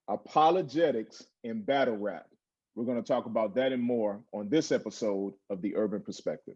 apologetics and battle rap. We're going to talk about that and more on this episode of The Urban Perspective.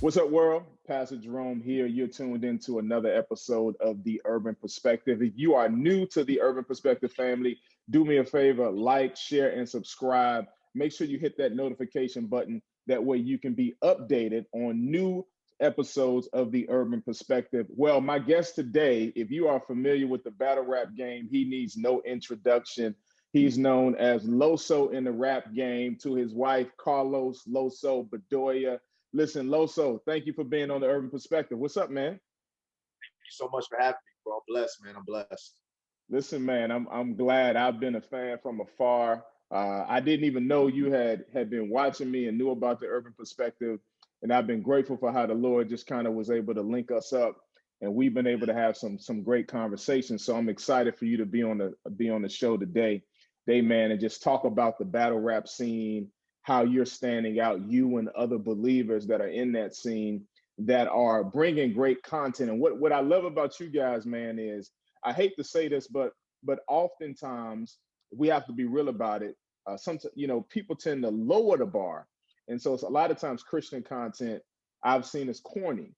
What's up, world? Pastor Jerome here. You're tuned into another episode of The Urban Perspective. If you are new to The Urban Perspective family, do me a favor, like, share, and subscribe. Make sure you hit that notification button. That way you can be updated on new episodes of The Urban Perspective. Well, my guest today, if you are familiar with the battle rap game, he needs no introduction. He's known as Loso in the rap game, to his wife, Carlos Loso Bedoya. Listen, Loso, thank you for being on The Urban Perspective. What's up, man? Thank you so much for having me, bro. I'm blessed, man. I'm blessed. Listen, man, I'm glad. I've been a fan from afar. I didn't even know you had been watching me and knew about The Urban Perspective, and I've been grateful for how the Lord just kind of was able to link us up, and we've been able to have some great conversations. So I'm excited for you to be on the show today, man, and just talk about the battle rap scene, how you're standing out, you and other believers that are in that scene that are bringing great content. And what I love about you guys, man, is I hate to say this, but oftentimes we have to be real about it. Sometimes, people tend to lower the bar. And so it's a lot of times Christian content I've seen is corny.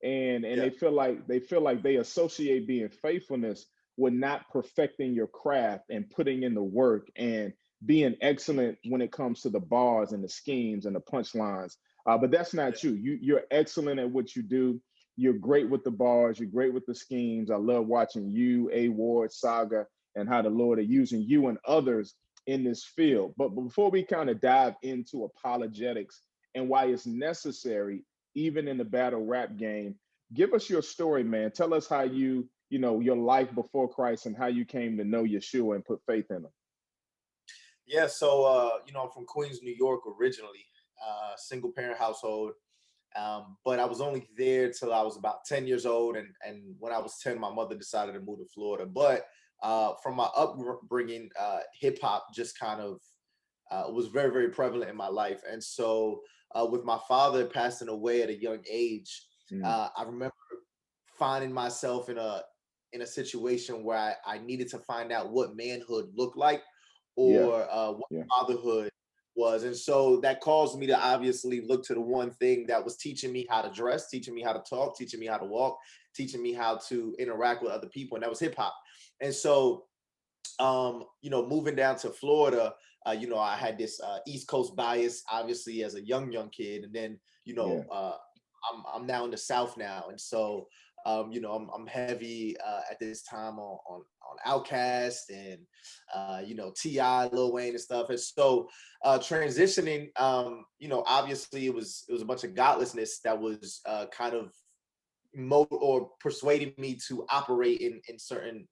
And they feel like they associate being faithfulness with not perfecting your craft and putting in the work and being excellent when it comes to the bars and the schemes and the punchlines. But that's not you. You're excellent at what you do. You're great with the bars. You're great with the schemes. I love watching you, A Ward, Saga, and how the Lord are using you and others in this field. But before we kind of dive into apologetics and why it's necessary, even in the battle rap game, give us your story, man. Tell us how your life before Christ and how you came to know Yeshua and put faith in him. Yeah, so I'm from Queens, New York originally, single parent household. But I was only there till I was about 10 years old. And when I was 10, my mother decided to move to Florida. But from my upbringing, hip hop just kind of was very, very prevalent in my life. And so with my father passing away at a young age, I remember finding myself in a situation where I needed to find out what manhood looked like, or what fatherhood was. And so that caused me to obviously look to the one thing that was teaching me how to dress, teaching me how to talk, teaching me how to walk, teaching me how to interact with other people. And that was hip hop. And so, moving down to Florida, I had this East Coast bias, obviously, as a young kid. And then, I'm now in the South now. And so, I'm heavy at this time on Outkast and T.I., Lil Wayne and stuff. And so transitioning, obviously it was a bunch of godlessness that was kind of persuading me to operate in certain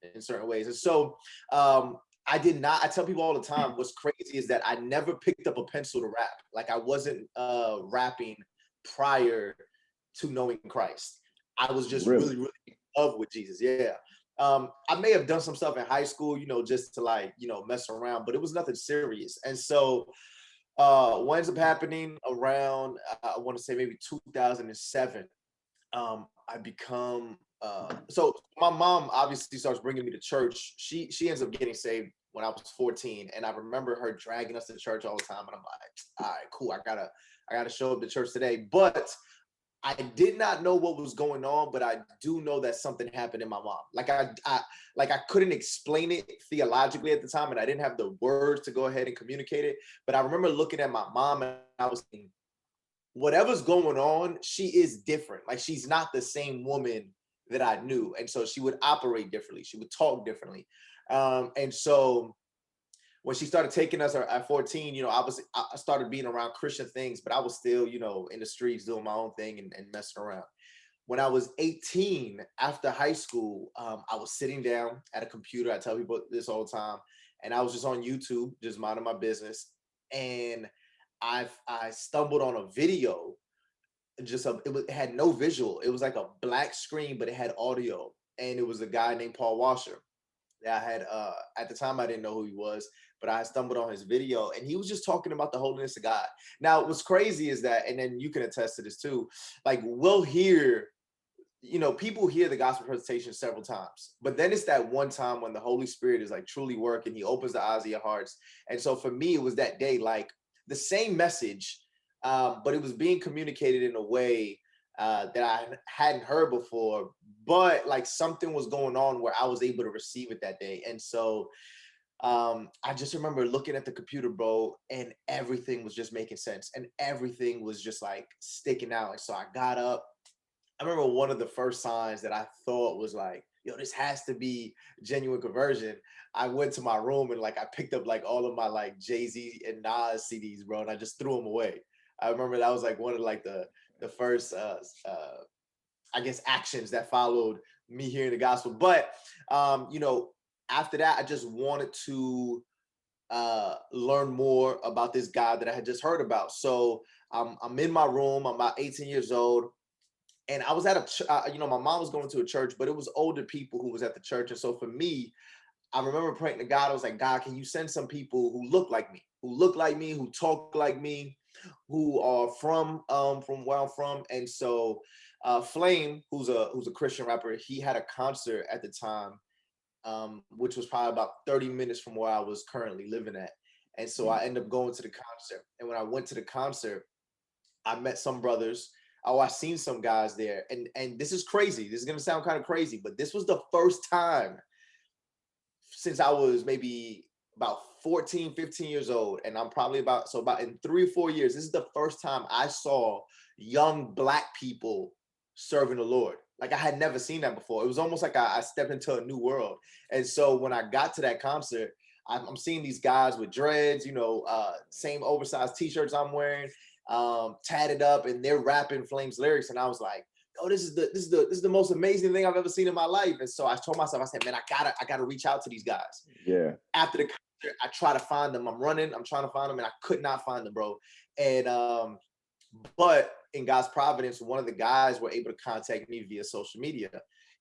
ways. And so I tell people all the time, what's crazy is that I never picked up a pencil to rap. Like I wasn't rapping prior to knowing Christ. I was just really in love with Jesus. Yeah. I may have done some stuff in high school, just to mess around, but it was nothing serious. And so what ends up happening around, I want to say maybe 2007, I become, so my mom obviously starts bringing me to church. She ends up getting saved when I was 14. And I remember her dragging us to church all the time. And I'm like, all right, cool. I gotta show up to church today. But I did not know what was going on, but I do know that something happened in my mom. Like I couldn't explain it theologically at the time, and I didn't have the words to go ahead and communicate it. But I remember looking at my mom and I was thinking, whatever's going on, she is different. Like she's not the same woman that I knew. And so she would operate differently. She would talk differently. And so when she started taking us at 14, I started being around Christian things, but I was still, in the streets doing my own thing and messing around. when I was 18, after high school, I was sitting down at a computer. I tell people this all the time, and I was just on YouTube, just minding my business, and I stumbled on a video. It had no visual. It was like a black screen, but it had audio, and it was a guy named Paul Washer. That I had at the time I didn't know who he was, but I stumbled on his video, and he was just talking about the holiness of God. Now, what's crazy is that, and then you can attest to this too. Like we'll hear, people hear the gospel presentation several times, but then it's that one time when the Holy Spirit is like truly working. He opens the eyes of your hearts. And so for me, it was that day, like the same message, but it was being communicated in a way that I hadn't heard before, but like something was going on where I was able to receive it that day. And so I just remember looking at the computer, bro, and everything was just making sense and everything was just like sticking out. And so I got up. I remember one of the first signs that I thought was like, yo, this has to be genuine conversion. I went to my room and like I picked up like all of my like Jay-Z and Nas CDs, bro, and I just threw them away. I remember that was like one of like the first I guess actions that followed me hearing the gospel. But after that, I just wanted to learn more about this God that I had just heard about. So I'm in my room. I'm about 18 years old. And I was at my mom was going to a church, but it was older people who was at the church. And so for me, I remember praying to God. I was like, God, can you send some people who look like me, who talk like me, who are from where I'm from? And so Flame, who's a Christian rapper, he had a concert at the time, which was probably about 30 minutes from where I was currently living at. And so I ended up going to the concert. And when I went to the concert, I met some brothers. Oh, I seen some guys there. And this is crazy. This is gonna sound kind of crazy, but this was the first time since I was maybe about 14, 15 years old. And I'm probably about in 3 or 4 years, this is the first time I saw young Black people serving the Lord. Like I had never seen that before. It was almost like I stepped into a new world. And so when I got to that concert, I'm seeing these guys with dreads, same oversized t-shirts I'm wearing, tatted up, and they're rapping Flame's lyrics. And I was like, oh, this is the most amazing thing I've ever seen in my life. And so I told myself, I said, man, I gotta reach out to these guys. Yeah. After the concert, I try to find them. I'm trying to find them, and I could not find them, bro. And but in God's providence, one of the guys were able to contact me via social media.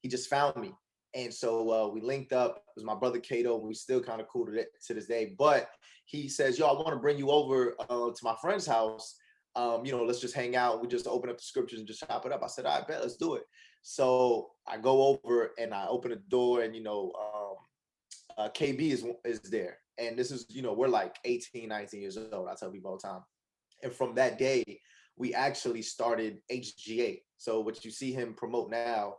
He just found me. And so we linked up. It was my brother Cato. We still kind of cool to this day. But he says, yo, I want to bring you over to my friend's house. Let's just hang out. We just open up the scriptures and just chop it up. I said, all right, bet, let's do it. So I go over and I open the door, and KB is there. And this is, we're like 18, 19 years old. I tell people all the time. And from that day, we actually started HGA. So what you see him promote now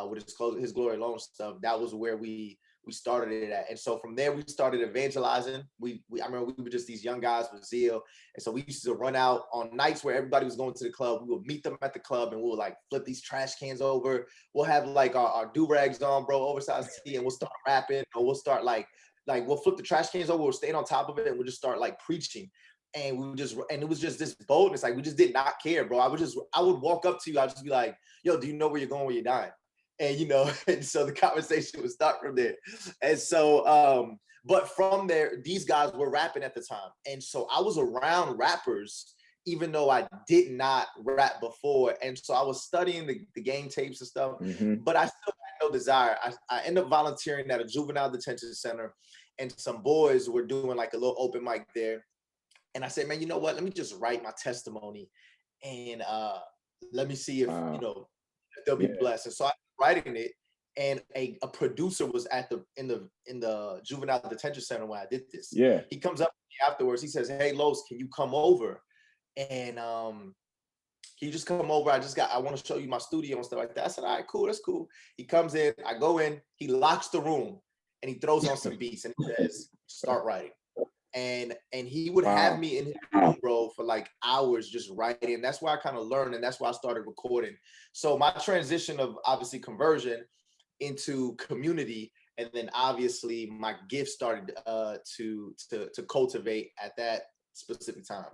with his Glory Alone stuff, that was where we started it at. And so from there, we started evangelizing. I remember we were just these young guys with zeal. And so we used to run out on nights where everybody was going to the club. We would meet them at the club, and we would like flip these trash cans over. We'll have like our do-rags on, bro, oversized tee, and we'll start rapping, or we'll start like we'll flip the trash cans over, we'll stay on top of it, and we'll just start like preaching. And it was just this boldness. Like we just did not care, bro. I would walk up to you. I'd just be like, yo, do you know where you're going when you're dying? And, and so the conversation would start from there. And so, but from there, these guys were rapping at the time. And so I was around rappers, even though I did not rap before. And so I was studying the game tapes and stuff, but I still had no desire. I ended up volunteering at a juvenile detention center, and some boys were doing like a little open mic there. And I said, man, you know what? Let me just write my testimony, and let me see if if they'll be blessed. And so I was writing it, and a producer was in the juvenile detention center when I did this. Yeah. He comes up to me afterwards. He says, hey, Los, can you come over? And can you just come over? I want to show you my studio and stuff like that. I said, all right, cool, that's cool. He comes in, I go in, he locks the room, and he throws on some beats, and he says, start writing. And he would have me in his room, bro, for like hours just writing. That's why I kind of learned, and that's why I started recording. So my transition of obviously conversion into community, and then obviously my gift started to cultivate at that specific time.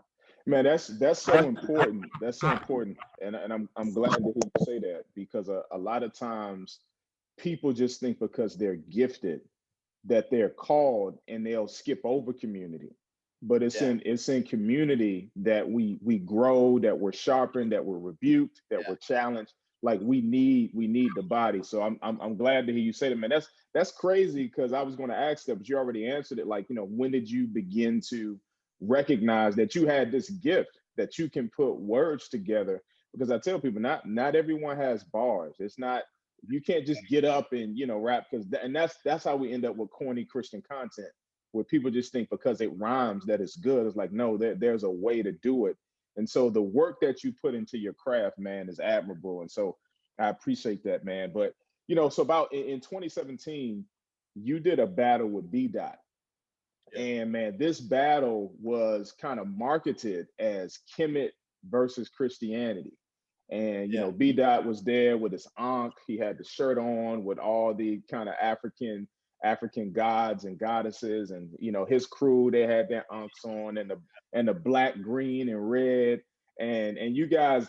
Man, that's so important. That's so important, and I'm glad to hear you say that because a lot of times people just think because they're gifted that they're called and they'll skip over community. But Yeah, it's in community that we grow, that we're sharpened, that we're rebuked, that yeah. we're challenged. Like we need the body. So I'm glad to hear you say that, man. That's crazy because I was going to ask that, but you already answered it. Like, when did you begin to recognize that you had this gift that you can put words together? Because I tell people not everyone has bars. It's not, you can't just get up and rap, because and that's how we end up with corny Christian content, where people just think because it rhymes that it's good. It's like, no, there's a way to do it. And so the work that you put into your craft, man, is admirable. And so I appreciate that, man. But so about in 2017, you did a battle with B Dot. Yeah. And man, this battle was kind of marketed as Kemet versus Christianity. And Yeah. B Dot was there with his ankh. He had the shirt on with all the kind of African gods and goddesses, and his crew, they had their ankhs on, and the black, green, and red. And you guys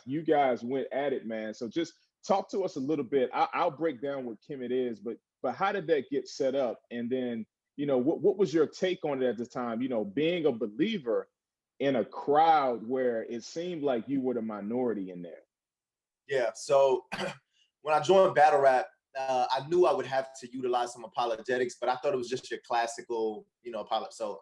went at it, man. So just talk to us a little bit. I'll break down what Kemet is, but how did that get set up? And then what was your take on it at the time, being a believer in a crowd where it seemed like you were the minority in there? Yeah. So when I joined battle rap, I knew I would have to utilize some apologetics, but I thought it was just your classical, So,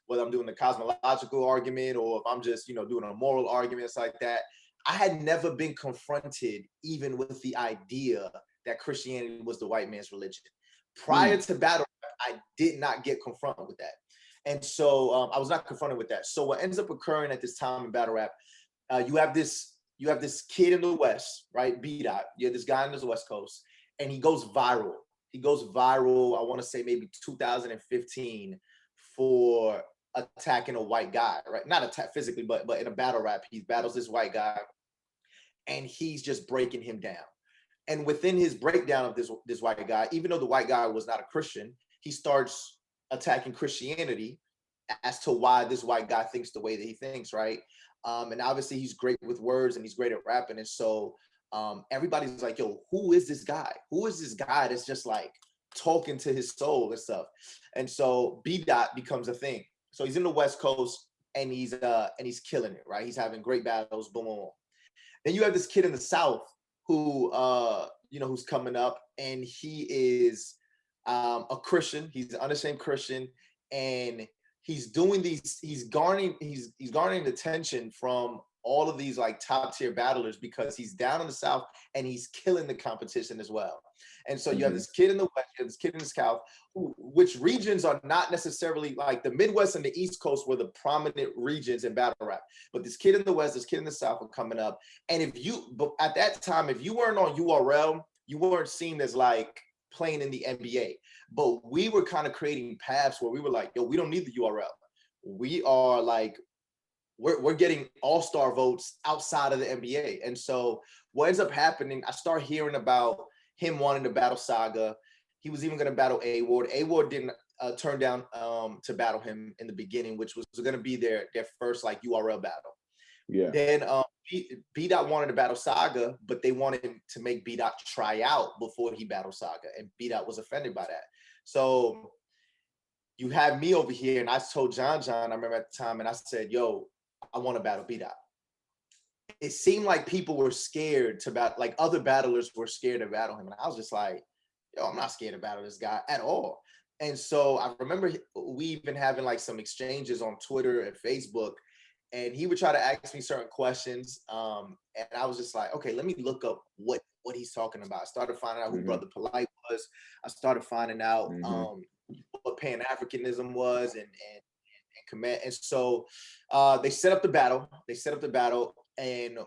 whether I'm doing the cosmological argument or if I'm just, doing a moral argument, it's like that. I had never been confronted even with the idea that Christianity was the white man's religion. Prior Mm, to battle rap, I did not get confronted with that. And so I was not confronted with that. So what ends up occurring at this time in battle rap, you have this kid in the West, right? B Dot. You have this guy on the West Coast, and he goes viral. He goes viral. I want to say maybe 2015 for attacking a white guy, right? Not attack physically, but in a battle rap, he battles this white guy, and he's just breaking him down. And within his breakdown of this white guy, even though the white guy was not a Christian, he starts attacking Christianity as to why this white guy thinks the way that he thinks, right? And obviously he's great with words and he's great at rapping. And so everybody's like, yo, who is this guy? Who is this guy that's just like talking to his soul and stuff? And so B Dot becomes a thing. So he's in the West Coast and he's killing it, right? He's having great battles, boom, boom, boom. Then you have this kid in the South who who's coming up, and he is a Christian. He's an unashamed Christian, and he's garnering attention from all of these like top tier battlers because he's down in the South and he's killing the competition as well. And so you have hmm this kid in the West, you have this kid in the South, which regions are not necessarily like the Midwest and the East Coast were the prominent regions in battle rap. But this kid in the West, this kid in the South are coming up. And but at that time, if you weren't on URL, you weren't seen as like playing in the NBA. But we were kind of creating paths where we were like, yo, we don't need the URL. We are like, we're getting all-star votes outside of the NBA. And so what ends up happening, I start hearing about him wanting to battle Saga. He was even going to battle A-Ward. A-Ward didn't turn down to battle him in the beginning, which was going to be their first like URL battle. Yeah. Then B Dot wanted to battle Saga, but they wanted to make B Dot try out before he battled Saga, and B Dot was offended by that. So you have me over here, and I told John, I remember at the time, and I said, yo, I want to battle B Dot. It seemed like people were scared to battle, like other battlers were scared to battle him. And I was just like, yo, I'm not scared to battle this guy at all. And so I remember we've been having like some exchanges on Twitter and Facebook, and he would try to ask me certain questions. And I was just like, okay, let me look up what he's talking about. I started finding out who hmm Brother Polite was. I started finding out hmm what Pan-Africanism was and command. And so they set up the battle. And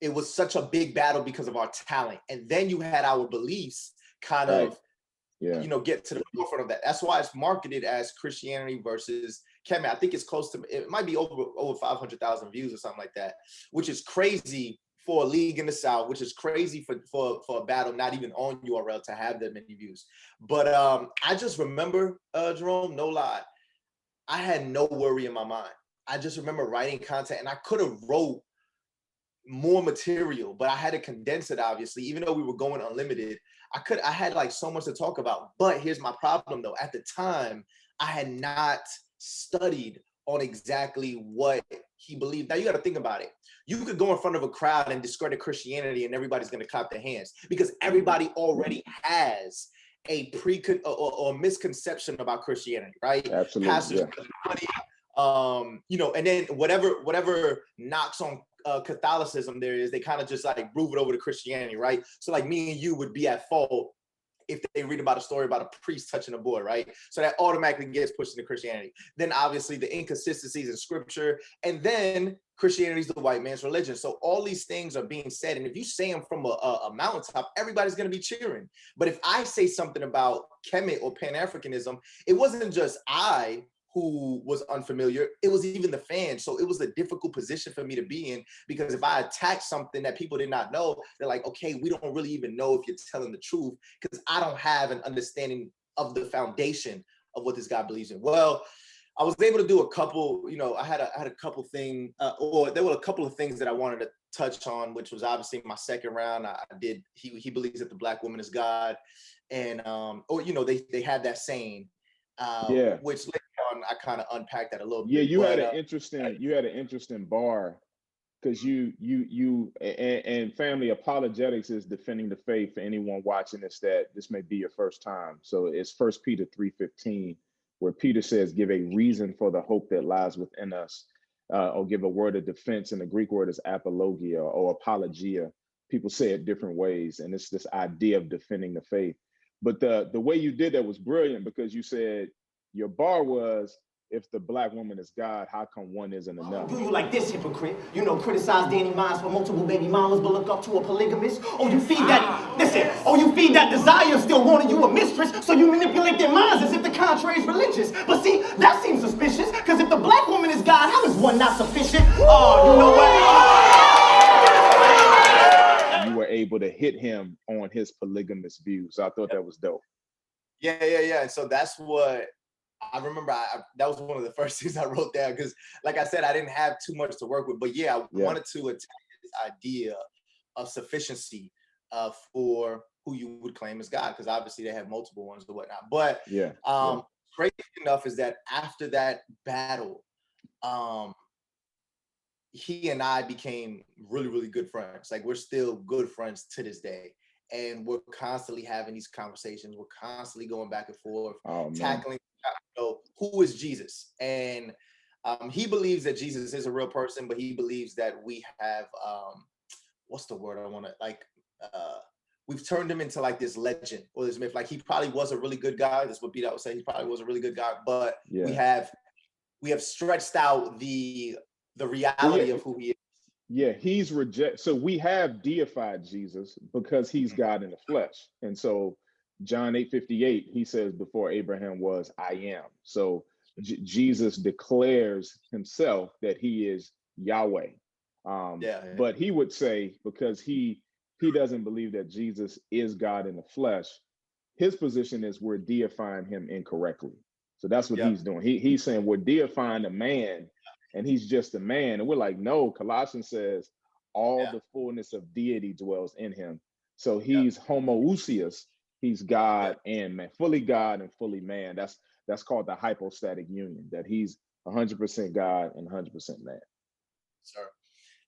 it was such a big battle because of our talent. And then you had our beliefs kind Right. of, Yeah. get to the forefront of that. That's why it's marketed as Christianity versus Kemet. I think it's close to, it might be over 500,000 views or something like that, which is crazy for a league in the South, which is crazy for a battle not even on URL to have that many views. But I just remember, Jerome, no lie, I had no worry in my mind. I just remember writing content, and I could have wrote more material, but I had to condense it, obviously, even though we were going unlimited. I had like so much to talk about. But here's my problem though. At the time, I had not studied on exactly what he believed. Now you got to think about it. You could go in front of a crowd and discredit Christianity and everybody's going to clap their hands because everybody already has a or misconception about Christianity, right? Absolutely. Pastors, you know, and then whatever knocks on Catholicism there is, they kind of just like move it over to Christianity, right? So like me and you would be at fault if they read about a story about a priest touching a boy, right? So that automatically gets pushed into Christianity. Then obviously the inconsistencies in scripture, and then Christianity is the white man's religion. So all these things are being said, and if you say them from a mountaintop, everybody's going to be cheering. But if I say something about Kemet or Pan-Africanism, it wasn't just I who was unfamiliar, it was even the fans. So it was a difficult position for me to be in, because if I attack something that people did not know, they're like, okay, we don't really even know if you're telling the truth, because I don't have an understanding of the foundation of what this guy believes in. Well, I was able to do a couple, you know, I had a couple things, or there were a couple of things that I wanted to touch on, which was obviously my second round. I did, he believes that the Black woman is God. And, or, you know, they had that saying, which later on I kind of unpacked that a little bit. You had an interesting bar, because and family apologetics is defending the faith. For anyone watching this, that this may be your first time. So it's First Peter 3:15, where Peter says, give a reason for the hope that lies within us, or give a word of defense. And the Greek word is apologia or apologia. People say it different ways, and it's this idea of defending the faith. But the way you did that was brilliant, because you said your bar was, if the Black woman is God, how come one isn't enough? Do you like this, hypocrite? You know, criticize Danny Miles for multiple baby mamas, but look up to a polygamist? Oh, you feed that, listen, oh, you feed that desire, still wanting you a mistress, so you manipulate their minds as if the contrary is religious. But see, that seems suspicious, because if the Black woman is God, how is one not sufficient? Oh, you know what? You were able to hit him on his polygamous views. So I thought that was dope. Yeah. And so that's what I remember. That was one of the first things I wrote down, because, like I said, I didn't have too much to work with. But yeah, I wanted to attack this idea of sufficiency for who you would claim as God, because obviously they have multiple ones or whatnot. But crazy enough is that after that battle, he and I became really, really good friends. Like, we're still good friends to this day. And we're constantly having these conversations. We're constantly going back and forth, tackling, you know, who is Jesus? And he believes that Jesus is a real person, but he believes that we have, what's the word I want to, like, we've turned him into like this legend or this myth. Like, he probably was a really good guy. That's what Pete would say. He probably was a really good guy, but we have stretched out the reality of who he is. Yeah, he's reject. So we have deified Jesus because he's God in the flesh. And so John 8:58, he says, before Abraham was, I am. So Jesus declares himself that he is Yahweh. But he would say, because he doesn't believe that Jesus is God in the flesh, his position is we're deifying him incorrectly. So that's what he's doing. He's saying we're deifying a man, and he's just a man. And we're like, no, Colossians says all the fullness of deity dwells in him. So he's homoousios. He's God and man, fully God and fully man. That's called the hypostatic union, that he's 100% God and 100% man. Sure.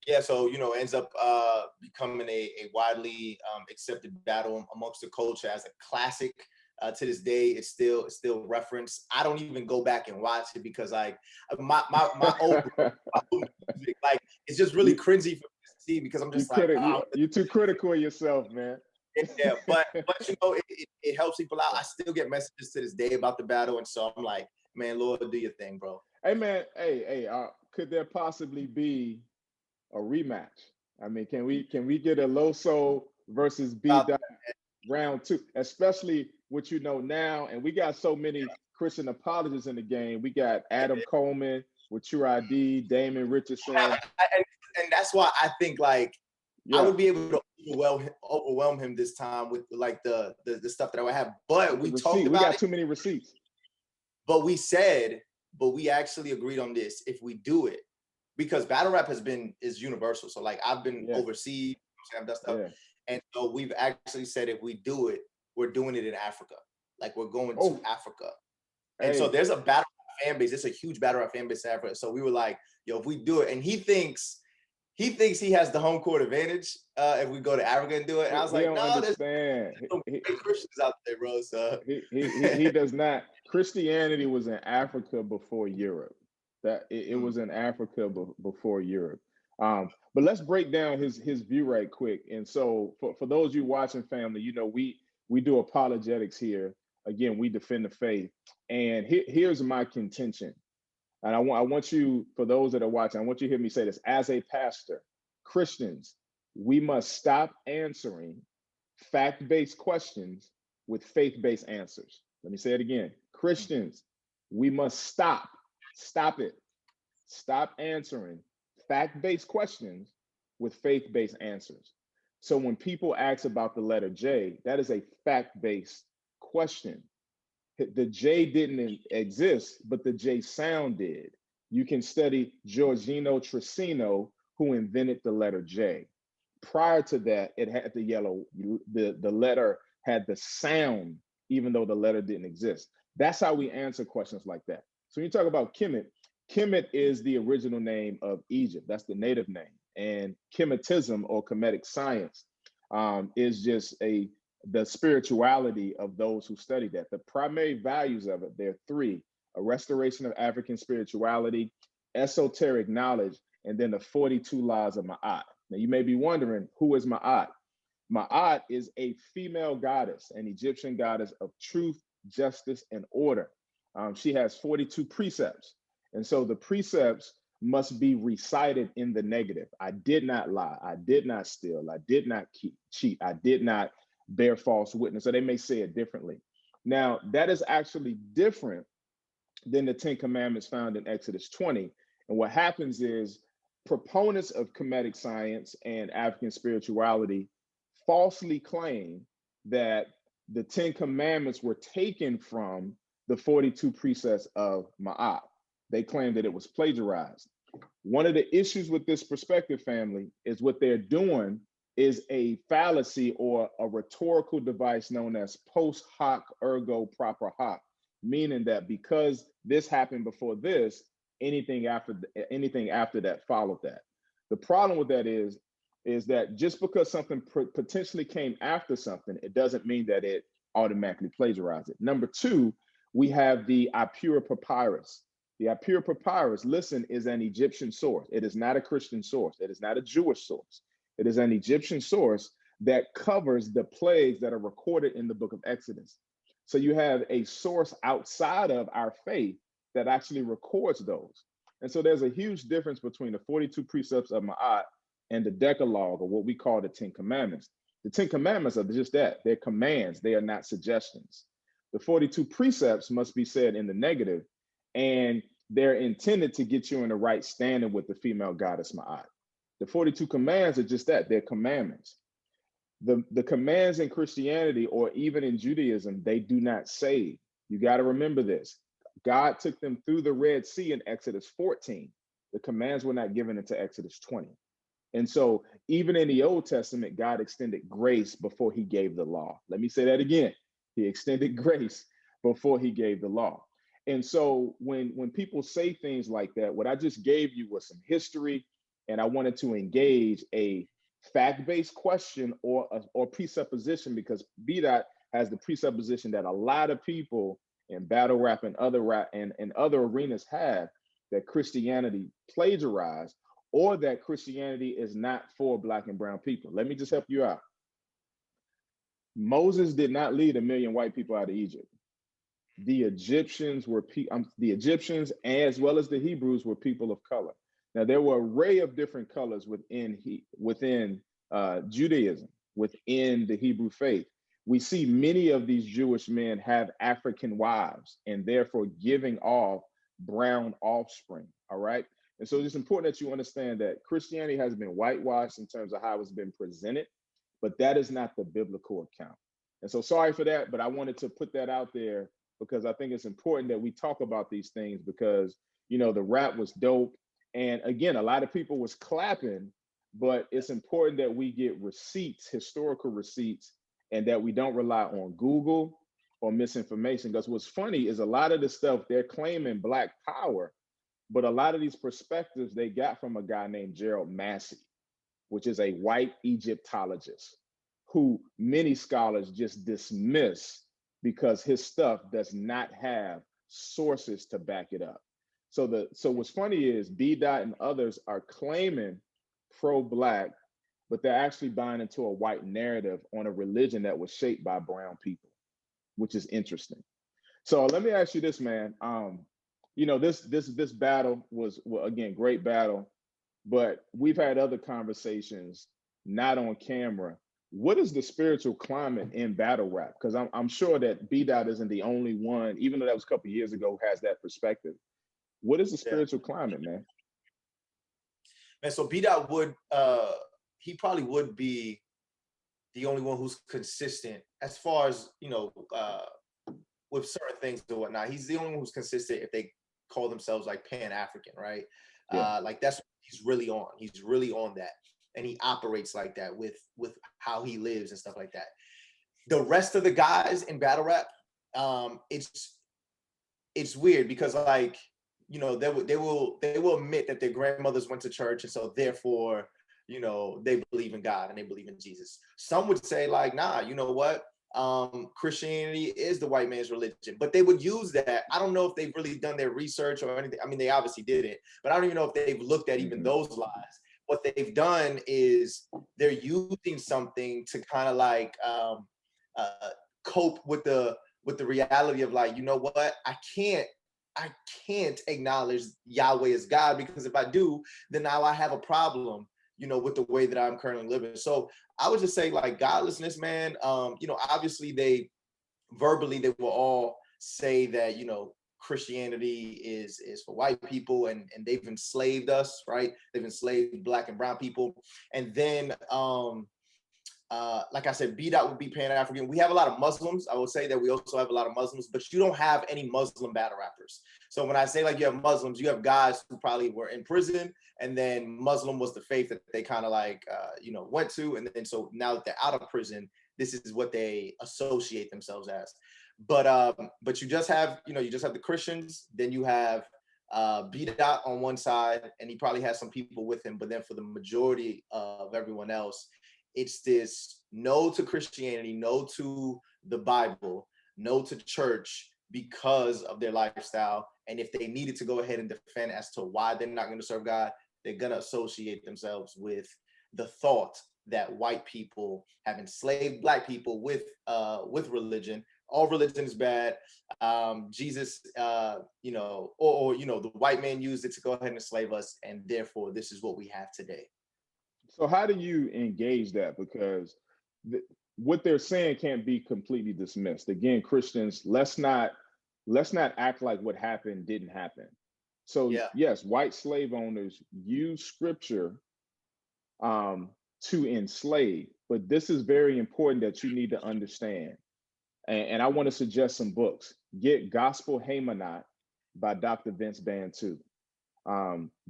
Yeah, so, you know, ends up becoming a widely accepted battle amongst the culture as a classic. To this day, it's still referenced. I don't even go back and watch it, because like my old music, like, it's just really cringy for me to see, because I'm just you're too critical of yourself, man. Yeah, but you know, it helps people out. I still get messages to this day about the battle, and so I'm like, man, Lord, do your thing, bro. Hey, man, hey, could there possibly be a rematch? I mean, can we get a Loso versus B round 2, especially what you know now? And we got so many Christian apologists in the game. We got Adam Coleman with True ID, Damon Richardson, and that's why I think, like, I would be able to overwhelm him this time with like the stuff that I would have. But we talked about, we got too many receipts. But we said but we actually agreed on this. If we do it, because battle rap is universal. So like I've been overseas, I've done stuff. And so we've actually said if we do it, we're doing it in Africa. Like we're going to Africa. And so there's a battle rap fan base. It's a huge battle rap fan base in Africa. So we were like, yo, if we do it, and he thinks he has the home court advantage if we go to Africa and do it. And I was like, no, there's some great Christians out there, bro. So he does not. Christianity was in Africa before Europe. That it was in Africa before Europe. But let's break down his view right quick. And so for those you watching, family, you know, we do apologetics here. Again, we defend the faith. And here's my contention. And I want you, for those that are watching, I want you to hear me say this. As a pastor, Christians, we must stop answering fact-based questions with faith-based answers. Let me say it again. Christians, we must stop it. Stop answering fact-based questions with faith-based answers. So when people ask about the letter J, that is a fact-based question. The J didn't exist, but the J sound did. You can study Giorgino Trissino, who invented the letter J. Prior to that, it had the letter had the sound, even though the letter didn't exist. That's how we answer questions like that. So when you talk about Kemet, Kemet is the original name of Egypt. That's the native name. And Kemetism or Kemetic science is just the spirituality of those who study that. The primary values of it, there are three: a restoration of African spirituality, esoteric knowledge, and then the 42 laws of Ma'at. Now you may be wondering, who is Ma'at? Ma'at is a female goddess, an Egyptian goddess of truth, justice, and order. She has 42 precepts. And so the precepts must be recited in the negative. I did not lie. I did not steal. I did not cheat. I did not bear false witness. So they may say it differently. Now, that is actually different than the 10 Commandments found in Exodus 20. And what happens is proponents of Kemetic science and African spirituality falsely claim that the 10 Commandments were taken from the 42 precepts of Ma'at. They claim that it was plagiarized. One of the issues with this perspective, family, is what they're doing is a fallacy or a rhetorical device known as post hoc ergo propter hoc, meaning that because this happened before this, anything after that followed that. The problem with that is that just because something potentially came after something, it doesn't mean that it automatically plagiarized it. Number two, we have the Apura Papyrus. The Apura Papyrus, listen, is an Egyptian source. It is not a Christian source. It is not a Jewish source. It is an Egyptian source that covers the plagues that are recorded in the book of Exodus. So you have a source outside of our faith that actually records those. And so there's a huge difference between the 42 precepts of Ma'at and the Decalogue, or what we call the 10 Commandments. The 10 Commandments are just that. They're commands. They are not suggestions. The 42 precepts must be said in the negative, and they're intended to get you in the right standing with the female goddess Ma'at. The 42 commands are just that. They're commandments. The commands in Christianity or even in Judaism, they do not save. You got to remember this. God took them through the Red Sea in Exodus 14. The commands were not given into Exodus 20. And so even in the Old Testament, God extended grace before he gave the law. Let me say that again. He extended grace before he gave the law. And so when people say things like that, what I just gave you was some history, and I wanted to engage a fact-based question or presupposition, because BDOT has the presupposition that a lot of people in battle rap and other arenas have, that Christianity plagiarized, or that Christianity is not for Black and brown people. Let me just help you out. Moses did not lead 1 million white people out of Egypt. The Egyptians as well as the Hebrews were people of color. Now, there were an array of different colors within Judaism, within the Hebrew faith. We see many of these Jewish men have African wives and therefore giving off brown offspring, all right? And so it's important that you understand that Christianity has been whitewashed in terms of how it's been presented, but that is not the biblical account. And so sorry for that, but I wanted to put that out there because I think it's important that we talk about these things because, you know, the rap was dope. And again, a lot of people was clapping, but it's important that we get receipts, historical receipts, and that we don't rely on Google or misinformation. Because what's funny is a lot of the stuff they're claiming Black power, but a lot of these perspectives they got from a guy named Gerald Massey, which is a white Egyptologist who many scholars just dismiss because his stuff does not have sources to back it up. So what's funny is B Dot and others are claiming pro-Black, but they're actually buying into a white narrative on a religion that was shaped by brown people, which is interesting. So let me ask you this, man. You know, this battle was, well, again, great battle, but we've had other conversations not on camera. What is the spiritual climate in battle rap? Because I'm sure that B Dot isn't the only one, even though that was a couple of years ago, who has that perspective. What is the Yeah. spiritual climate, man? And so B Dot would he probably would be the only one who's consistent as far as, you know, with certain things and whatnot. He's the only one who's consistent if they call themselves like Pan-African, right? Yeah. Like that's what he's really on. He's really on that. And he operates like that with how he lives and stuff like that. The rest of the guys in battle rap, it's weird because, like, you know, they will admit that their grandmothers went to church, and so therefore, you know, they believe in God and they believe in Jesus. Some would say like, nah, you know what? Christianity is the white man's religion, but they would use that. I don't know if they've really done their research or anything. I mean, they obviously did it, but I don't even know if they've looked at even those lies. What they've done is they're using something to kind of like cope with the reality of like, you know what? I can't acknowledge Yahweh as God, because if I do, then now I have a problem, you know, with the way that I'm currently living. So I would just say like godlessness, man. You know, obviously they will all say that, you know, Christianity is for white people and they've enslaved us, right? They've enslaved Black and brown people. And then like I said, B Dot would be Pan-African. We have a lot of Muslims. I would say that we also have a lot of Muslims, but you don't have any Muslim battle rappers. So when I say like you have Muslims, you have guys who probably were in prison, and then Muslim was the faith that they kind of like, you know, went to. And then so now that they're out of prison, this is what they associate themselves as. But you just have, you know, you just have the Christians, then you have B Dot on one side, and he probably has some people with him. But then for the majority of everyone else, it's this no to Christianity, no to the Bible, no to church because of their lifestyle. And if they needed to go ahead and defend as to why they're not going to serve God, they're going to associate themselves with the thought that white people have enslaved Black people with religion. All religion is bad. Jesus, you know, or you know, the white man used it to go ahead and enslave us, and therefore this is what we have today. So how do you engage that? Because what they're saying can't be completely dismissed. Again, Christians, let's not act like what happened didn't happen. So Yeah. yes, white slave owners use scripture to enslave, but this is very important that you need to understand. And I want to suggest some books. Get Gospel Haymanot by Dr. Vince Bantu.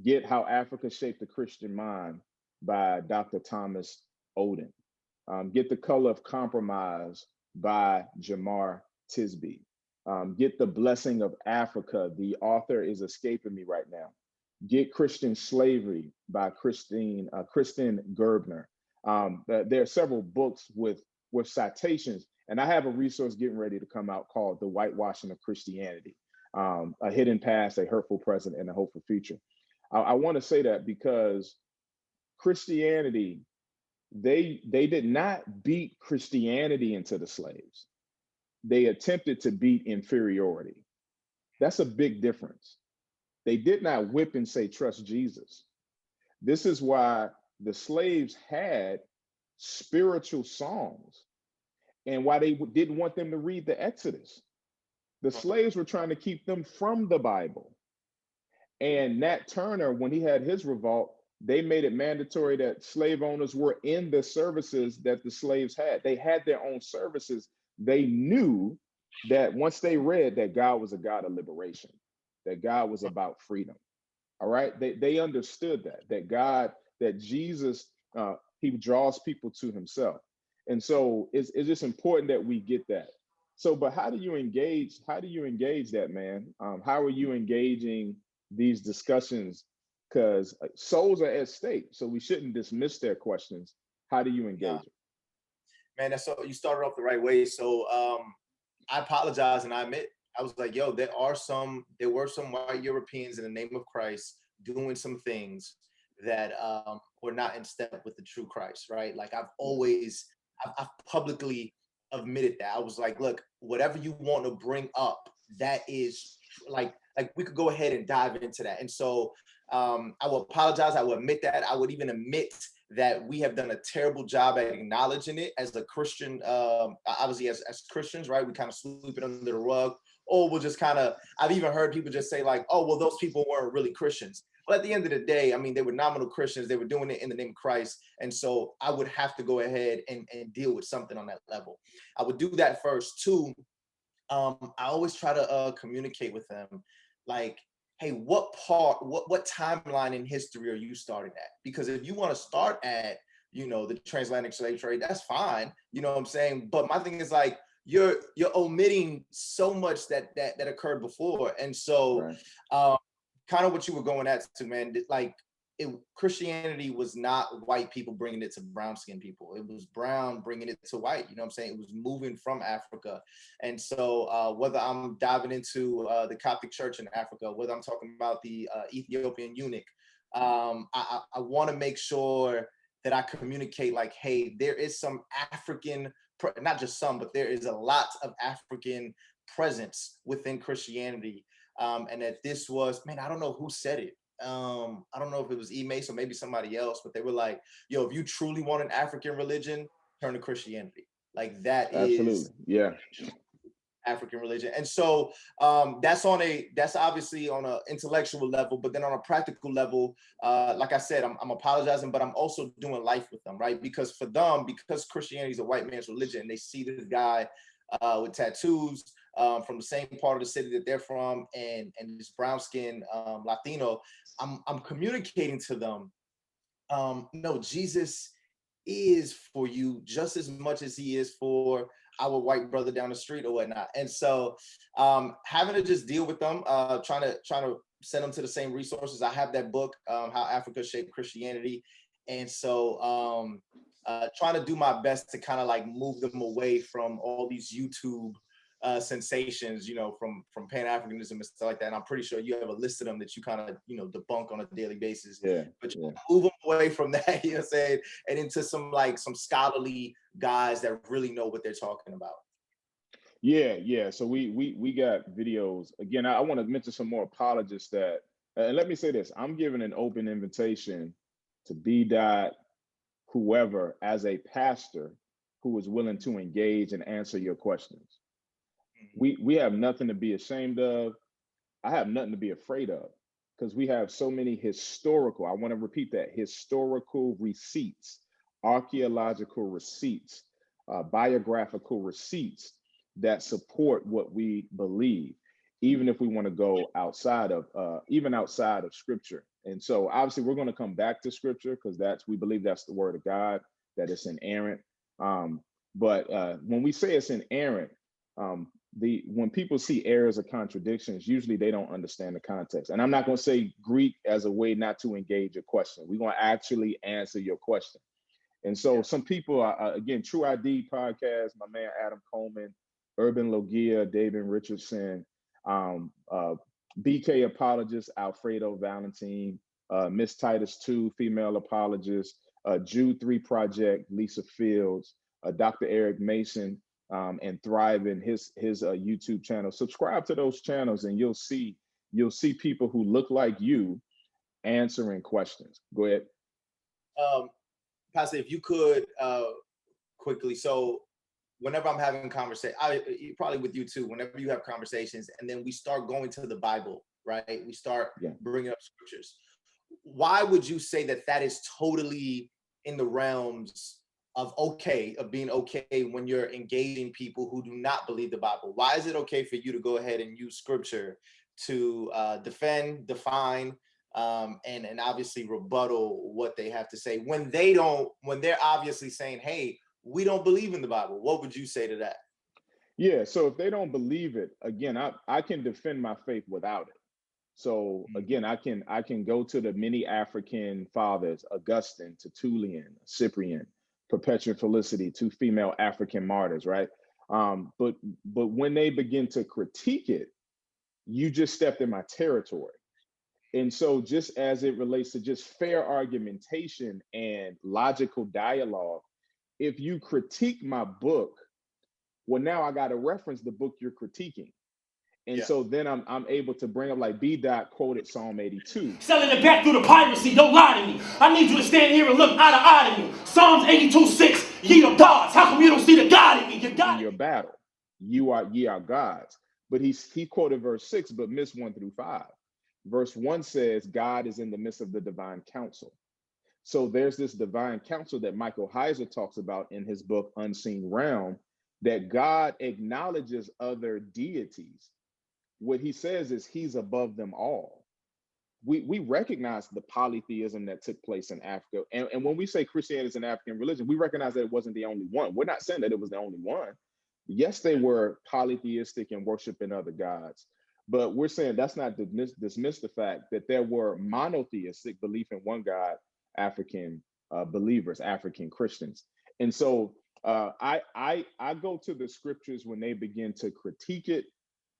Get How Africa Shaped the Christian Mind by Dr. Thomas Oden. Get The Color of Compromise by Jamar Tisby. Get The Blessing of Africa. The author is escaping me right now. Get Christian Slavery by Kristen Gerbner. There are several books with citations, and I have a resource getting ready to come out called The Whitewashing of Christianity, A Hidden Past, a Hurtful Present, and a Hopeful Future. I want to say that because Christianity, they did not beat Christianity into the slaves. They attempted to beat inferiority. That's a big difference. They did not whip and say, trust Jesus. This is why the slaves had spiritual songs and why they didn't want them to read the Exodus. The slaves were trying to keep them from the Bible. And Nat Turner, when he had his revolt, they made it mandatory that slave owners were in the services that the slaves had. They had their own services. They knew that once they read that God was a God of liberation, that God was about freedom. All right. They understood that God, that Jesus, he draws people to himself. And so it's just important that we get that. So, but how do you engage? How do you engage that, man? How are you engaging these discussions? Because souls are at stake. So we shouldn't dismiss their questions. How do you engage them? Man, that's so you started off the right way. So I apologize and I admit I was like, yo, there were some white Europeans in the name of Christ doing some things that were not in step with the true Christ, right? Like I've publicly admitted that. I was like, look, whatever you want to bring up, that is like we could go ahead and dive into that. And so I will apologize. I will admit that. I would even admit that we have done a terrible job at acknowledging it as a Christian, obviously as Christians, right? We kind of sweep it under the rug, or we'll just kind of, I've even heard people just say like, oh, well, those people weren't really Christians. But at the end of the day, I mean, they were nominal Christians. They were doing it in the name of Christ. And so I would have to go ahead and deal with something on that level. I would do that first. Two, I always try to communicate with them like, hey, what timeline in history are you starting at? Because if you want to start at, the transatlantic slave trade, that's fine. You know what I'm saying? But my thing is like, you're omitting so much that occurred before. And so Right. kind of what you were going at to, man, like Christianity was not white people bringing it to brown skinned people. It was brown bringing it to white. You know what I'm saying? It was moving from Africa. And so whether I'm diving into the Coptic church in Africa, whether I'm talking about the Ethiopian eunuch, I want to make sure that I communicate like, hey, there is some African, not just some, but there is a lot of African presence within Christianity. And that this was, man, I don't know who said it. I don't know if it was E-Mace or maybe somebody else, but they were like, yo, if you truly want an African religion, turn to Christianity. Like that is Absolutely. Yeah. African religion. And so that's obviously on an intellectual level, but then on a practical level, like I said, I'm apologizing, but I'm also doing life with them, right? Because for them, because Christianity is a white man's religion, and they see this guy with tattoos from the same part of the city that they're from, and this brown skin Latino, I'm communicating to them, no, Jesus is for you just as much as he is for our white brother down the street or whatnot. And so having to just deal with them, trying to send them to the same resources. I have that book, How Africa Shaped Christianity. And so trying to do my best to kind of like move them away from all these YouTube sensations, from Pan-Africanism and stuff like that. And I'm pretty sure you have a list of them that you kind of, debunk on a daily basis. Yeah. But you Yeah. move them away from that, you know what I'm saying, and into some scholarly guys that really know what they're talking about. Yeah. So we got videos. Again, I want to mention some more apologists that, and let me say this, I'm giving an open invitation to B. Dot, whoever, as a pastor who is willing to engage and answer your questions. We have nothing to be ashamed of. I have nothing to be afraid of, because we have so many historical, I want to repeat that, historical receipts, archaeological receipts, biographical receipts that support what we believe, even if we want to go outside of scripture. And so obviously we're going to come back to scripture, because we believe that's the word of God, that it's inerrant. But when we say it's inerrant, when people see errors or contradictions, usually they don't understand the context. And I'm not going to say Greek as a way not to engage your question. We're going to actually answer your question. And so some people are, again, True ID podcast, my man Adam Coleman, Urban Logia, David Richardson, BK apologist Alfredo Valentin, Miss Titus 2 female apologist, Jude 3 Project Lisa Fields, Dr. Eric Mason, and Thrive in his YouTube channel. Subscribe to those channels, and you'll see people who look like you answering questions. Go ahead. Pastor, if you could quickly, so whenever I'm having conversation, probably with you too, whenever you have conversations and then we start going to the Bible, right? We start bringing up scriptures. Why would you say that is totally in the realms of being okay when you're engaging people who do not believe the Bible? Why is it okay for you to go ahead and use scripture to defend, define, and obviously rebuttal what they have to say when they're obviously saying, hey, we don't believe in the Bible? What would you say to that? Yeah, so if they don't believe it, again, I can defend my faith without it. So again, I can go to the many African fathers, Augustine, Tertullian, Cyprian, Perpetua Felicity, two female African martyrs, right? But when they begin to critique it, you just stepped in my territory. And so just as it relates to just fair argumentation and logical dialogue, if you critique my book, well, now I got to reference the book you're critiquing. And Yeah. so then I'm able to bring up, like B. Dot quoted Psalm 82. Selling it back through the piracy, don't lie to me. I need you to stand here and look eye to eye to me. Psalms 82:6, ye are gods. How come you don't see the God in me? You got in your battle. Ye are gods. But he quoted verse 6, but missed 1 through 5. Verse 1 says, God is in the midst of the divine council. So there's this divine council that Michael Heiser talks about in his book, Unseen Realm, that God acknowledges other deities. What he says is he's above them all. We recognize the polytheism that took place in Africa. And when we say Christianity is an African religion, we recognize that it wasn't the only one. We're not saying that it was the only one. Yes, they were polytheistic and worshiping other gods, but we're saying that's not dismiss the fact that there were monotheistic belief in one God, African believers, African Christians. And so I go to the scriptures when they begin to critique it,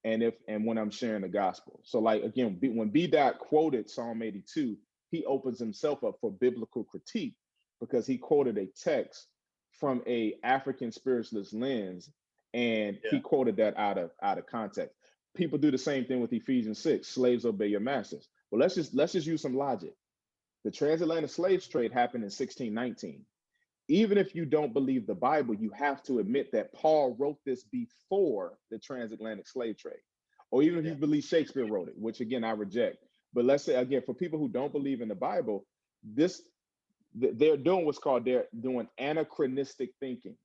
and when I'm sharing the gospel. So like again, when B. Dot quoted Psalm 82, he opens himself up for biblical critique because he quoted a text from a African spiritualist lens, and he quoted that out of context. People do the same thing with Ephesians 6, slaves obey your masters. Well, let's just use some logic. The transatlantic slave trade happened in 1619. Even if you don't believe the Bible, you have to admit that Paul wrote this before the transatlantic slave trade. Or even if you believe Shakespeare wrote it, which again, I reject. But let's say again, for people who don't believe in the Bible, they're doing what's called, they're doing anachronistic thinking.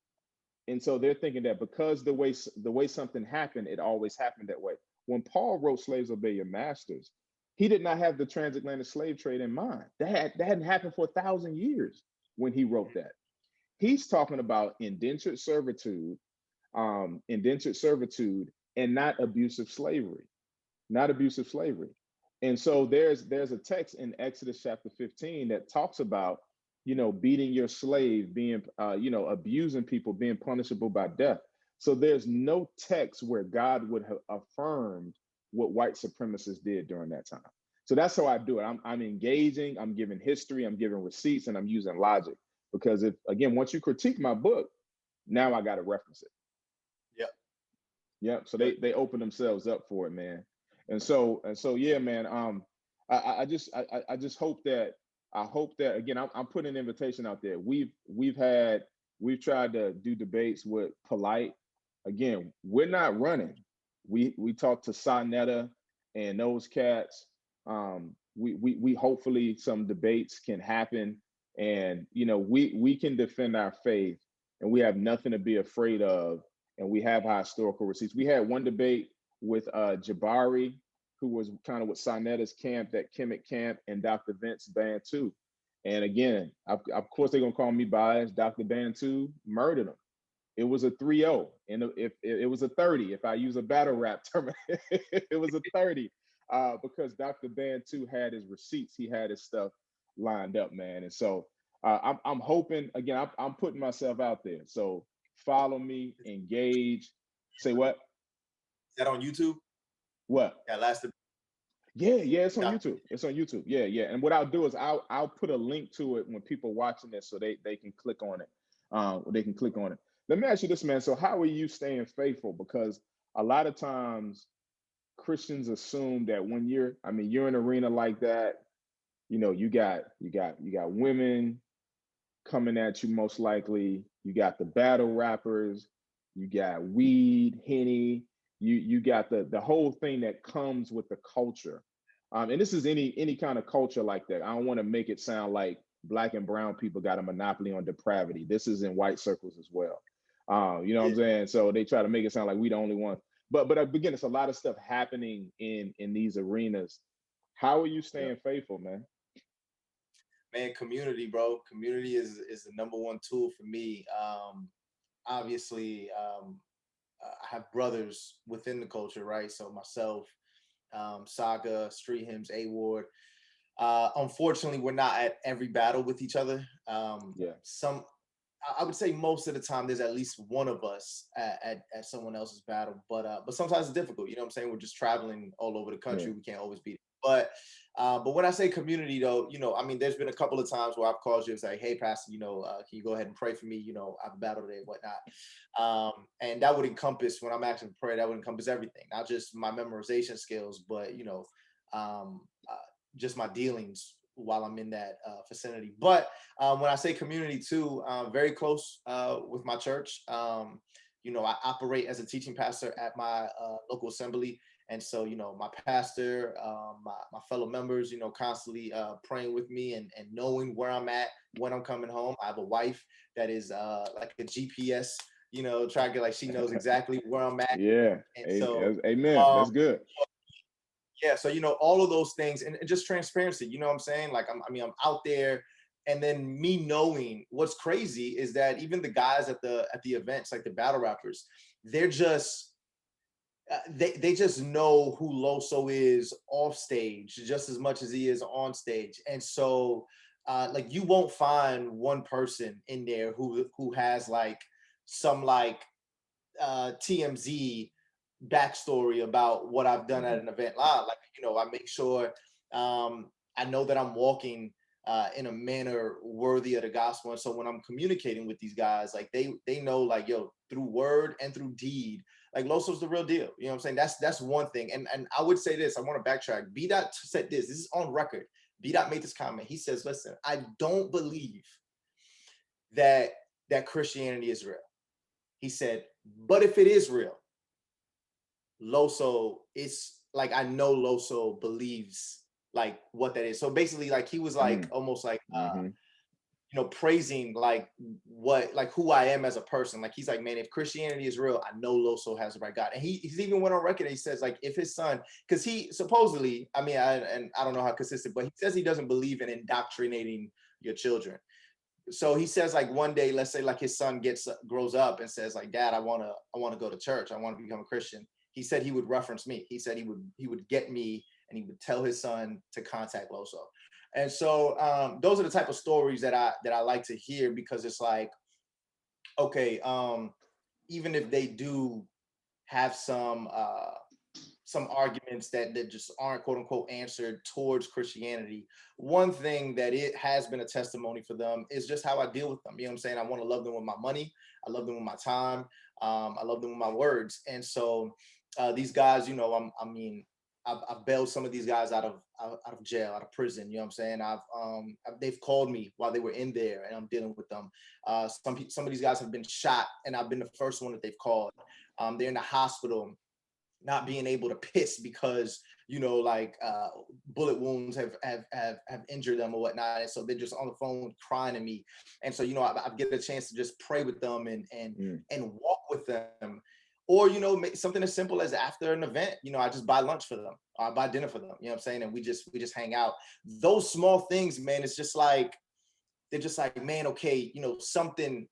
And so they're thinking that because the way something happened, it always happened that way. When Paul wrote Slaves Obey Your Masters, he did not have the transatlantic slave trade in mind. That hadn't happened for 1,000 years when he wrote that. He's talking about indentured servitude, and not abusive slavery, not abusive slavery. And so there's a text in Exodus chapter 15 that talks about, beating your slave, being, abusing people, being punishable by death. So there's no text where God would have affirmed what white supremacists did during that time. So that's how I do it. I'm engaging, I'm giving history, I'm giving receipts, and I'm using logic. Because if, again, once you critique my book, now I got to reference it. Yep. Yep. So they open themselves up for it, man. And so yeah, man. I just hope that again, I'm putting an invitation out there. We've tried to do debates with Polite. Again, we're not running. We talked to Sonetta and those cats. We hopefully some debates can happen, and we can defend our faith, and we have nothing to be afraid of, and we have historical receipts. We had one debate with Jabari, who was kind of with Sonetta's camp, that Kemet camp, and Dr. Vince Bantu. And again, of course, they're gonna call me biased. Dr. Bantu murdered him. It was a 3-0, and if it was a 30, if I use a battle rap term, it was a 30, because Dr. Bantu had his receipts, he had his stuff lined up, man. And so I'm hoping, again, I'm putting myself out there. So follow me, engage. Say what? Is that on YouTube? What? Yeah, last. Yeah, it's on YouTube. It's on YouTube. Yeah. And what I'll do is I'll put a link to it when people watching this, so they can click on it. They can click on it. Let me ask you this, man. So how are you staying faithful? Because a lot of times Christians assume that when you're in an arena like that, you got women coming at you, most likely. You got the battle rappers, you got weed, Henny, you got the whole thing that comes with the culture. And this is any kind of culture like that. I don't want to make it sound like Black and brown people got a monopoly on depravity. This is in white circles as well. You know what I'm Yeah. saying? So they try to make it sound like we the only one. But again, it's a lot of stuff happening in these arenas. How are you Yeah. staying faithful, man? Man, community, bro. Community is the number one tool for me. Obviously, I have brothers within the culture, right? So myself, Saga, Street Hymns, A Ward. Unfortunately, we're not at every battle with each other. Yeah. I would say most of the time there's at least one of us at someone else's battle, but sometimes it's difficult. You know what I'm saying? We're just traveling all over the Yeah. country. We can't always be. But when I say community, though, I mean, there's been a couple of times where I've called you and say, "Hey, Pastor, can you go ahead and pray for me? I have a battle today, whatnot." And that would encompass, when I'm asking to pray, that would encompass everything, not just my memorization skills, but um, just my dealings while I'm in that vicinity. But when I say community too, very close with my church. I operate as a teaching pastor at my local assembly. And so, my pastor, my fellow members, constantly praying with me and knowing where I'm at when I'm coming home. I have a wife that is like a GPS, tracker, like she knows exactly where I'm at. Yeah. And so, Amen. um, That's good. yeah, so all of those things, and just transparency, you know what I'm saying? Like I'm out there, and then me knowing what's crazy is that even the guys at the events, like the battle rappers, they're just they just know who Loso is off stage just as much as he is on stage. And so like you won't find one person in there who has like some like TMZ backstory about what I've done at Mhm. an event live. Like, I make sure I know that I'm walking in a manner worthy of the gospel. And so when I'm communicating with these guys, like they know, like, yo, through word and through deed, like Loso's the real deal. You know what I'm saying? That's one thing. And I would say this, I want to backtrack. B Dot said this is on record. B Dot made this comment. He says, listen, I don't believe that Christianity is real. He said, but if it is real, Loso, it's like, I know Loso believes like what that is. So basically, like, he was like almost like Mm-hmm. praising like what, like who I am as a person. Like, he's like, man, if Christianity is real, I know Loso has the right God. And he's even went on record and he says, like, if his son, because he supposedly, I mean, and I don't know how consistent, but he says he doesn't believe in indoctrinating your children. So he says, like, one day, let's say like his son grows up and says, like, Dad, I want to go to church, I want to become a Christian. He said he would reference me. He said he would get me, and he would tell his son to contact Loso. And so those are the type of stories that I like to hear, because it's like, okay, even if they do have some arguments that just aren't, quote unquote, answered towards Christianity, one thing that it has been a testimony for them is just how I deal with them. You know what I'm saying? I want to love them with my money. I love them with my time. I love them with my words. And so these guys, I've bailed some of these guys out of jail, out of prison. You know what I'm saying? They've called me while they were in there, and I'm dealing with them. Some of these guys have been shot, and I've been the first one that they've called. They're in the hospital, not being able to piss because bullet wounds have injured them or whatnot, and so they're just on the phone crying to me. And so I get a chance to just pray with them and walk with them. Or something as simple as, after an event, I just buy lunch for them, or I buy dinner for them. You know what I'm saying? And we just hang out. Those small things, man, it's just like, they're just like, man, okay, something,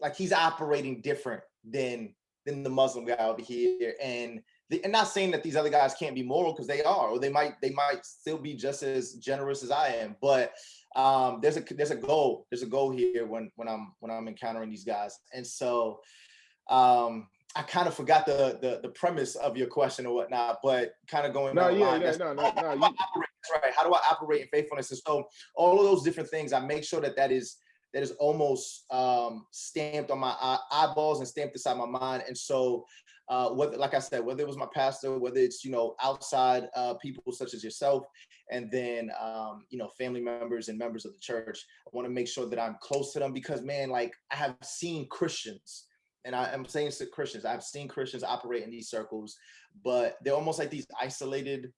like, he's operating different than the Muslim guy over here. And not saying that these other guys can't be moral, because they are, or they might still be just as generous as I am. But there's a goal here when I'm encountering these guys. And so I kind of forgot the premise of your question or whatnot, but kind of going No, down the yeah, line. yeah, That's no, how no, do no. I operate? That's right. How do I operate in faithfulness? And so all of those different things, I make sure that is almost stamped on my eyeballs and stamped inside my mind. And so whether, like I said, whether it was my pastor, whether it's outside people such as yourself, and then family members and members of the church, I want to make sure that I'm close to them, because, man, like, I have seen Christians, and I'm saying to Christians, I've seen Christians operate in these circles, but they're almost like these isolated,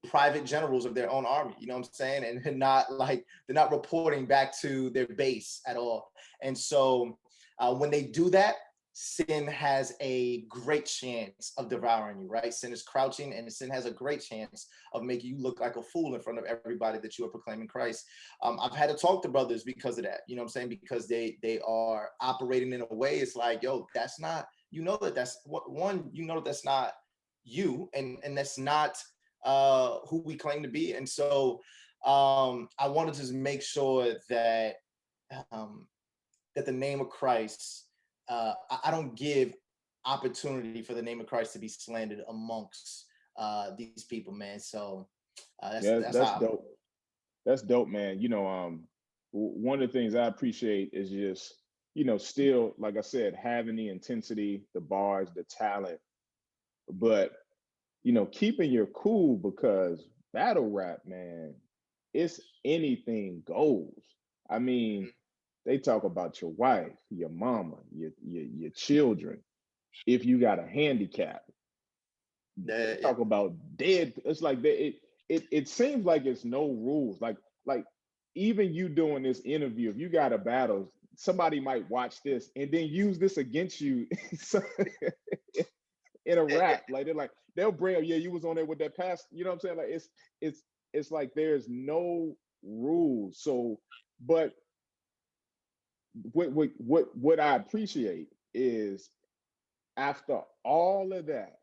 private generals of their own army, you know what I'm saying? And not like, they're not reporting back to their base at all. And so when they do that, sin has a great chance of devouring you, right? Sin is crouching, and sin has a great chance of making you look like a fool in front of everybody that you are proclaiming Christ. I've had to talk to brothers because of that, you know what I'm saying? Because they are operating in a way, it's like, yo, that's not, you know, that's what one, you know, that's not you, and that's not who we claim to be. And so I wanted to just make sure that that the name of Christ, I don't give opportunity for the name of Christ to be slandered amongst these people, man. So Yeah, that's that's how. dope. That's dope, man. One of the things I appreciate is just, still, like I said, having the intensity, the bars, the talent, but keeping your cool, because battle rap, man, it's anything goes. I mean, they talk about your wife, your mama, your children. If you got a handicap, they Yeah, talk about dead. It's like it seems like it's no rules. Like even you doing this interview, if you got a battle, somebody might watch this and then use this against you in a rap. Like they'll bring up, yeah, you was on there with that past. You know what I'm saying? Like it's like there's no rules. So, but what I appreciate is after all of that,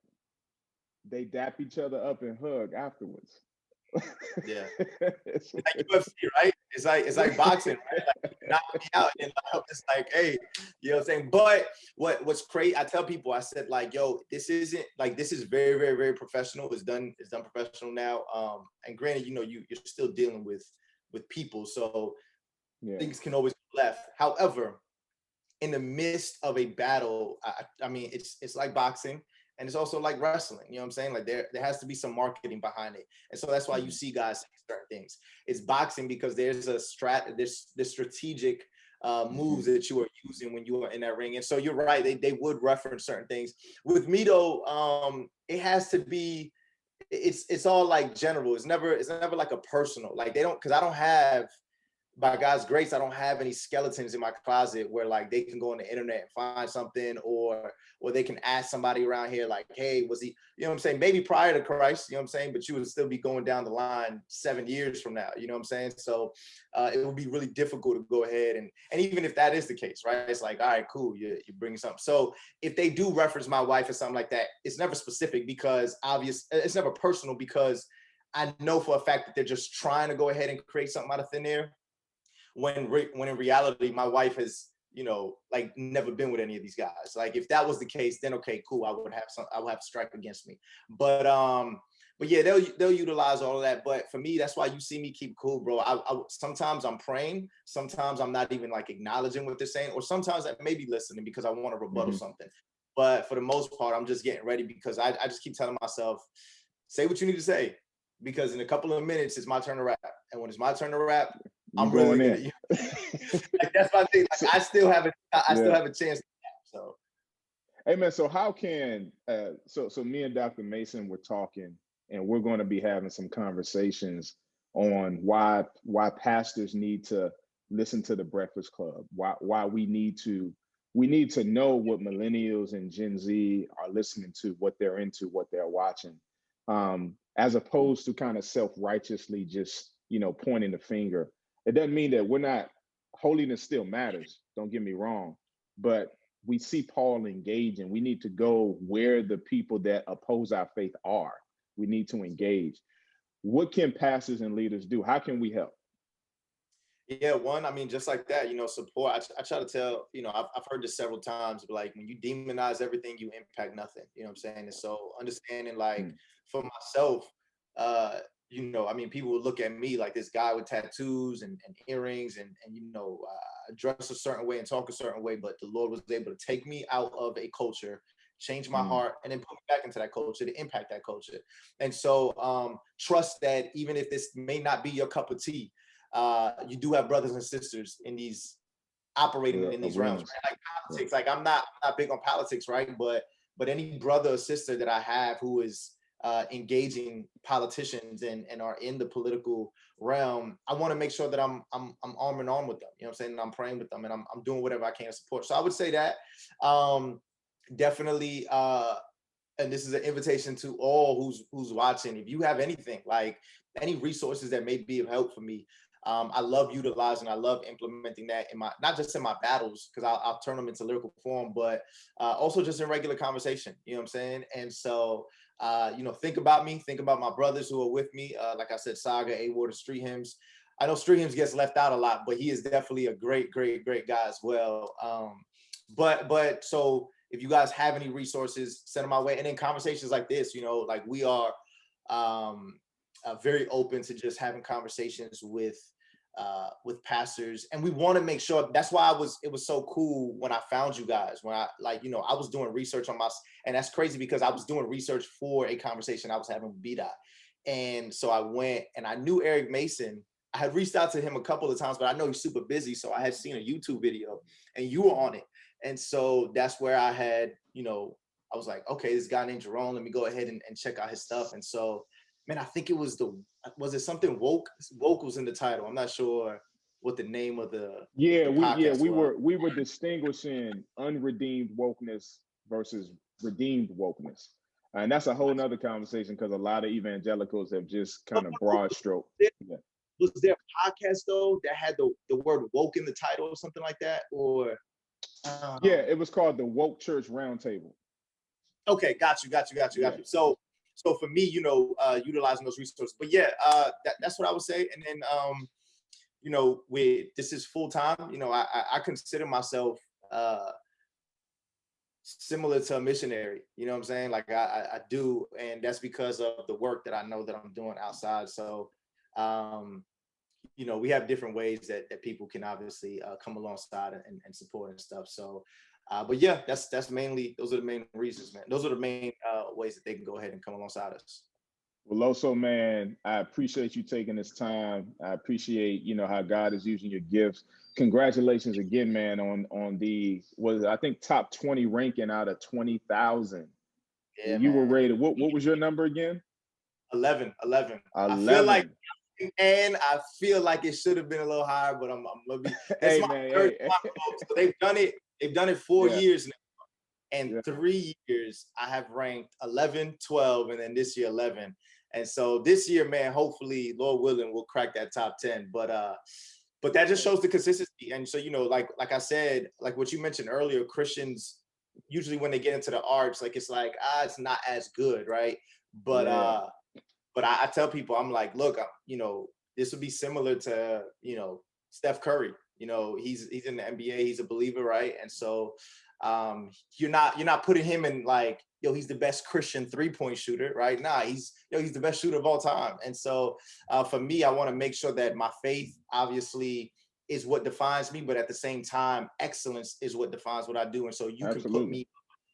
they dap each other up and hug afterwards. yeah. It's like UFC, right? It's like boxing, right? Like you knock me out, and it's like, hey, you know what I'm saying? But what's crazy? I tell people, I said, like, yo, this isn't like, this is very, very, very professional. It's done professional now. And granted, you know, you're still dealing with people, so Yeah. things can always go left. However, in the midst of a battle, I mean, it's like boxing, and it's also like wrestling. You know what I'm saying? Like there has to be some marketing behind it, and so that's why you see guys say certain things. It's boxing because there's a this strategic moves that you are using when you are in that ring. And so you're right, they would reference certain things. With me though, it has to be. It's all like general. It's never like a personal. Like they don't, because I don't have, by God's grace, I don't have any skeletons in my closet where like they can go on the internet and find something, or they can ask somebody around here like, hey, was he, you know what I'm saying? Maybe prior to Christ, you know what I'm saying? But you would still be going down the line 7 years from now, you know what I'm saying? So it would be really difficult to go ahead and even if that is the case, right? It's like, all right, cool, you bring something. So if they do reference my wife or something like that, it's never specific because it's never personal, because I know for a fact that they're just trying to go ahead and create something out of thin air. When in reality, my wife has, you know, like never been with any of these guys. Like if that was the case, then okay, cool, I would have strike against me. But yeah, they'll utilize all of that. But for me, that's why you see me keep cool, bro. I sometimes I'm praying, sometimes I'm not even like acknowledging what they're saying, or sometimes I may be listening because I want to rebuttal something. But for the most part, I'm just getting ready because I just keep telling myself, say what you need to say, because in a couple of minutes it's my turn to rap, and when it's my turn to rap, I'm really gonna. Like, that's my thing. Like I still have a chance. So, hey man, so how can so me and Dr. Mason were talking, and we're going to be having some conversations on why pastors need to listen to the Breakfast Club. Why we need to know what millennials and Gen Z are listening to, what they're into, what they're watching, as opposed to kind of self-righteously just pointing the finger. It doesn't mean that we're not, holiness still matters, don't get me wrong, but we see Paul engaging. We need to go where the people that oppose our faith are. We need to engage. What can pastors and leaders do? How can we help? Yeah, one, I mean, just like that, support. I try to tell, I've heard this several times, but like when you demonize everything, you impact nothing. You know what I'm saying? And so understanding, like for myself, I mean, people would look at me like this guy with tattoos and earrings and dress a certain way and talk a certain way, but the Lord was able to take me out of a culture, change my heart, and then put me back into that culture to impact that culture. And so trust that even if this may not be your cup of tea, you do have brothers and sisters in these operating in these realms, right? Like politics. Like I'm not big on politics, right? But any brother or sister that I have who is engaging politicians and are in the political realm, I want to make sure that I'm arm in arm with them. You know what I'm saying? And I'm praying with them, and I'm doing whatever I can to support. So I would say that definitely. And this is an invitation to all who's watching. If you have anything, like any resources that may be of help for me, I love utilizing, I love implementing that in my, not just in my battles, because I'll turn them into lyrical form, but also just in regular conversation, you know what I'm saying? And so, think about me, think about my brothers who are with me. Like I said, Saga, A-Ward, Street Hymns. I know Street Hymns gets left out a lot, but he is definitely a great guy as well. But so if you guys have any resources, send them my way. And in conversations like this, like we are very open to just having conversations with pastors, and we want to make sure. That's why it was so cool when I found you guys, when I was doing research on and that's crazy because I was doing research for a conversation I was having with B-Dot. And so I went and I knew Eric Mason. I had reached out to him a couple of times, but I know he's super busy. So I had seen a YouTube video and you were on it. And so that's where I had, I was like, okay, this guy named Jerome, let me go ahead and check out his stuff. And so, man, I think it was was it something woke? Woke was in the title. I'm not sure what the name of the podcast was. We were distinguishing unredeemed wokeness versus redeemed wokeness. And that's a whole nother conversation because a lot of evangelicals have just kind of broad stroke. Was there a podcast though that had the word woke in the title or something like that? Or yeah, it was called the Woke Church Roundtable. Okay, got you. So for me, utilizing those resources. But yeah, that's what I would say. And then this is full time. I consider myself similar to a missionary. You know what I'm saying? Like I do, and that's because of the work that I know that I'm doing outside. So we have different ways that people can obviously come alongside and support and stuff. So, but yeah, that's mainly, those are the main reasons, man. Those are the main ways that they can go ahead and come alongside us. Well, Loso, man, I appreciate you taking this time. I appreciate, how God is using your gifts. Congratulations again, man, on the, I think top 20 ranking out of 20,000. Yeah, you were rated. What was your number again? 11. 11. I feel like it should have been a little higher, but I'm gonna be. Hey, man, hey. So they've done it. They've done it 4 years now, and 3 years I have ranked 11, 12, and then this year 11. And so this year, man, hopefully, Lord willing, we'll crack that top 10. But that just shows the consistency. And so like I said, like what you mentioned earlier, Christians usually when they get into the arts, like it's like it's not as good, right? But I tell people, I'm like, look, this would be similar to, Steph Curry. He's in the NBA, he's a believer, right? And so you're not putting him in like, he's the best Christian 3-point shooter, right? Nah, he's the best shooter of all time. And so for me, I want to make sure that my faith obviously is what defines me, but at the same time, excellence is what defines what I do. And so you can put me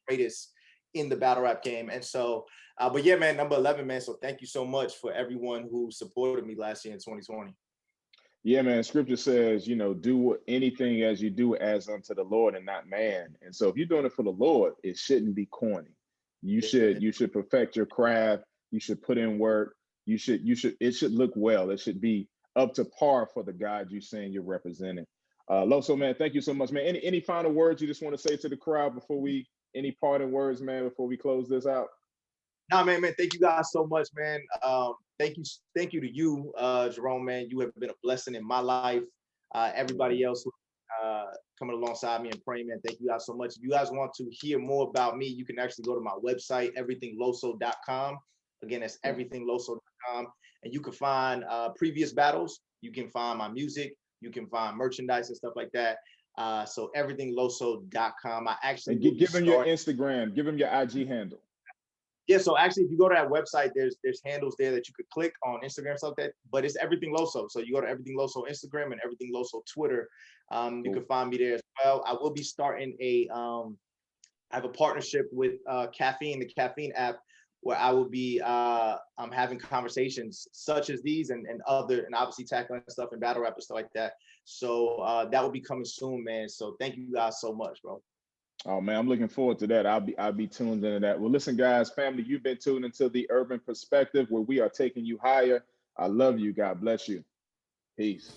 greatest in the battle rap game. And so, but yeah, man, number 11, man. So thank you so much for everyone who supported me last year in 2020. Yeah, man. Scripture says, do anything as you do as unto the Lord and not man. And so if you're doing it for the Lord, it shouldn't be corny. You should perfect your craft. You should put in work. It should look well. It should be up to par for the God you're saying you're representing. Loso, man, thank you so much, man. Any final words you just want to say to the crowd any parting words, man, before we close this out? Nah, man, thank you guys so much, man. Thank you to you, Jerome, man. You have been a blessing in my life. Everybody else who coming alongside me and praying, man. Thank you guys so much. If you guys want to hear more about me, you can actually go to my website, everythingloso.com. Again, that's everythingloso.com. And you can find previous battles. You can find my music. You can find merchandise and stuff like that. So everythingloso.com. I actually give them your Instagram. Give them your IG handle. Yeah, so actually, if you go to that website, there's handles there that you could click on Instagram, stuff like that. But it's Everything Loso. So you go to Everything Loso Instagram and Everything Loso Twitter. You can find me there as well. I will be starting I have a partnership with Caffeine, the Caffeine app, where I will be having conversations such as these and other, and obviously tackling stuff and battle rap and stuff like that. So that will be coming soon, man. So thank you guys so much, bro. Oh man, I'm looking forward to that. I'll be tuned into that. Well, listen, guys, family, you've been tuned into the Urban Perspective, where we are taking you higher. I love you. God bless you. Peace.